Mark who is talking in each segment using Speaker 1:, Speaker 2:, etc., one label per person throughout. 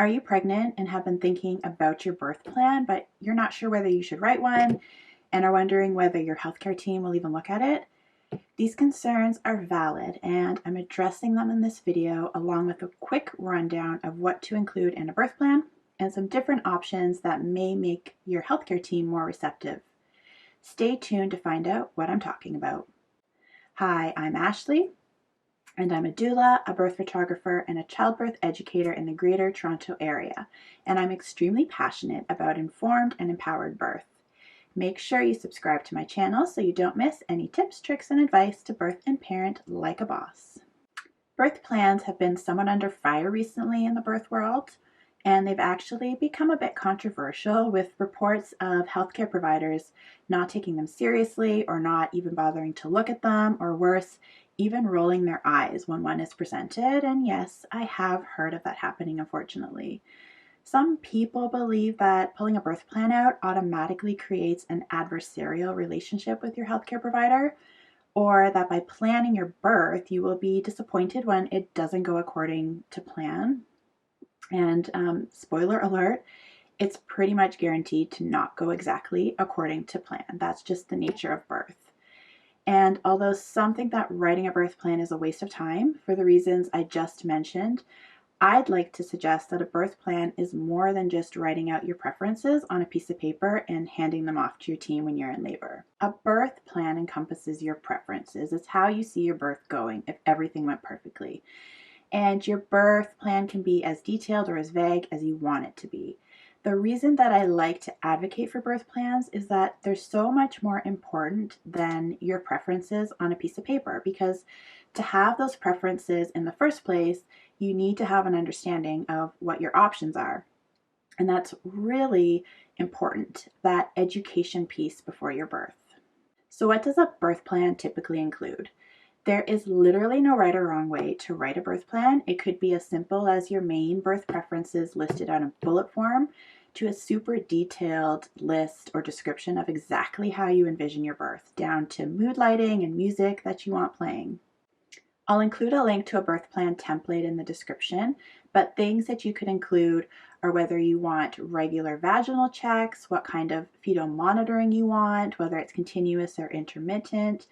Speaker 1: Are you pregnant and have been thinking about your birth plan, but you're not sure whether you should write one and are wondering whether your healthcare team will even look at it? These concerns are valid, and I'm addressing them in this video along with a quick rundown of what to include in a birth plan and some different options that may make your healthcare team more receptive. Stay tuned to find out what I'm talking about. Hi, I'm Ashley, and I'm a doula, a birth photographer, and a childbirth educator in the Greater Toronto Area, and I'm extremely passionate about informed and empowered birth. Make sure you subscribe to my channel so you don't miss any tips, tricks, and advice to birth and parent like a boss. Birth plans have been somewhat under fire recently in the birth world, and they've actually become a bit controversial with reports of healthcare providers not taking them seriously or not even bothering to look at them, or worse, even rolling their eyes when one is presented. And yes, I have heard of that happening, unfortunately. Some people believe that pulling a birth plan out automatically creates an adversarial relationship with your healthcare provider, or that by planning your birth, you will be disappointed when it doesn't go according to plan. And spoiler alert, it's pretty much guaranteed to not go exactly according to plan. That's just the nature of birth. And although some think that writing a birth plan is a waste of time for the reasons I just mentioned, I'd like to suggest that a birth plan is more than just writing out your preferences on a piece of paper and handing them off to your team when you're in labor. A birth plan encompasses your preferences. It's how you see your birth going if everything went perfectly. And your birth plan can be as detailed or as vague as you want it to be. The reason that I like to advocate for birth plans is that they're so much more important than your preferences on a piece of paper, because to have those preferences in the first place, you need to have an understanding of what your options are. And that's really important, that education piece before your birth. So what does a birth plan typically include? There is literally no right or wrong way to write a birth plan. It could be as simple as your main birth preferences listed on a bullet form to a super detailed list or description of exactly how you envision your birth, down to mood lighting and music that you want playing. I'll include a link to a birth plan template in the description, but things that you could include are whether you want regular vaginal checks, what kind of fetal monitoring you want, whether it's continuous or intermittent.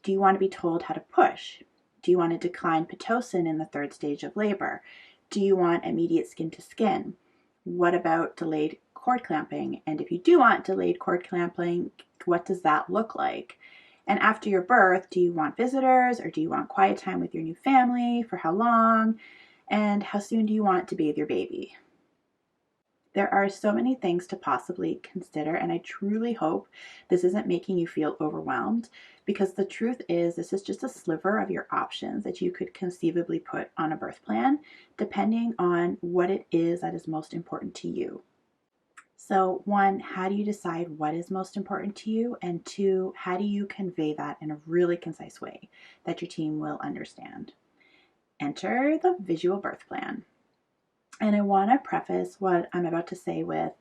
Speaker 1: Do you want to be told how to push? Do you want to decline Pitocin in the third stage of labor? Do you want immediate skin to skin? What about delayed cord clamping? And if you do want delayed cord clamping, what does that look like? And after your birth, do you want visitors or do you want quiet time with your new family? For how long? And how soon do you want to bathe your baby? There are so many things to possibly consider, and I truly hope this isn't making you feel overwhelmed, because the truth is this is just a sliver of your options that you could conceivably put on a birth plan, depending on what it is that is most important to you. So one, how do you decide what is most important to you? And two, how do you convey that in a really concise way that your team will understand? Enter the visual birth plan. And I want to preface what I'm about to say with,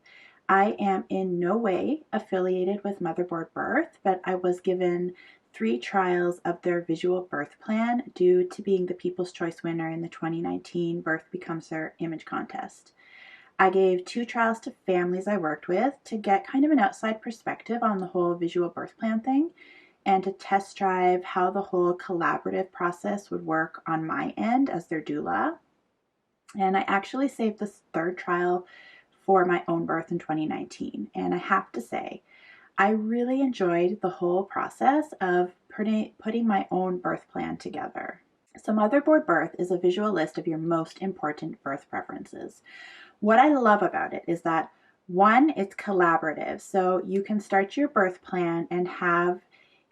Speaker 1: I am in no way affiliated with Motherboard Birth, but I was given 3 trials of their visual birth plan due to being the People's Choice winner in the 2019 Birth Becomes Her image contest. I gave 2 trials to families I worked with to get kind of an outside perspective on the whole visual birth plan thing and to test drive how the whole collaborative process would work on my end as their doula. And I actually saved this 3rd trial for my own birth in 2019. And I have to say, I really enjoyed the whole process of putting my own birth plan together. So Motherboard Birth is a visual list of your most important birth preferences. What I love about it is that, one, it's collaborative. So you can start your birth plan and have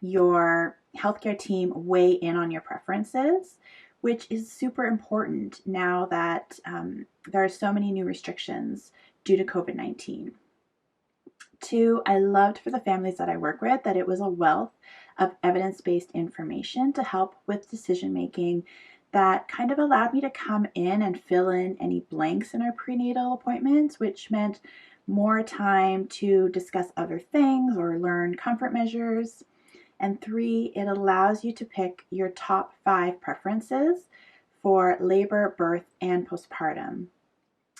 Speaker 1: your healthcare team weigh in on your preferences, which is super important now that there are so many new restrictions due to COVID-19. 2, I loved for the families that I work with that it was a wealth of evidence-based information to help with decision making that kind of allowed me to come in and fill in any blanks in our prenatal appointments, which meant more time to discuss other things or learn comfort measures. And 3, it allows you to pick your top 5 preferences for labor, birth, and postpartum.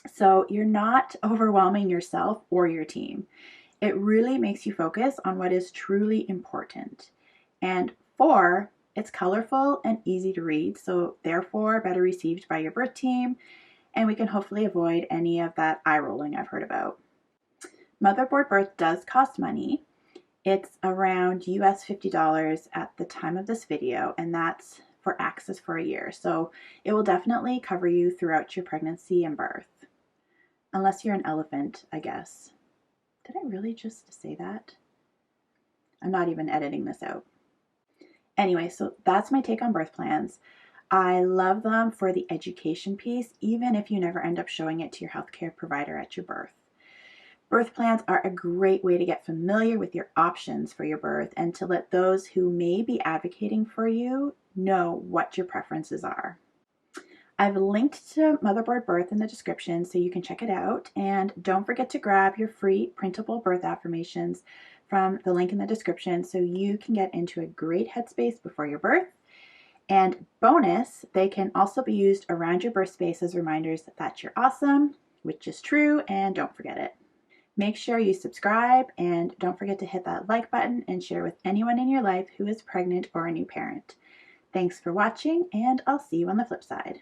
Speaker 1: So you're not overwhelming yourself or your team. It really makes you focus on what is truly important. And 4, it's colorful and easy to read, so therefore better received by your birth team, and we can hopefully avoid any of that eye rolling I've heard about. Motherboard birth does cost money. It's around US $50 at the time of this video, and that's for access for a year. So it will definitely cover you throughout your pregnancy and birth. Unless you're an elephant, I guess. Did I really just say that? I'm not even editing this out. Anyway, so that's my take on birth plans. I love them for the education piece, even if you never end up showing it to your healthcare provider at your birth. Birth plans are a great way to get familiar with your options for your birth and to let those who may be advocating for you know what your preferences are. I've linked to Motherboard Birth in the description so you can check it out. And don't forget to grab your free printable birth affirmations from the link in the description so you can get into a great headspace before your birth. And bonus, they can also be used around your birth space as reminders that you're awesome, which is true, and don't forget it. Make sure you subscribe and don't forget to hit that like button and share with anyone in your life who is pregnant or a new parent. Thanks for watching, and I'll see you on the flip side.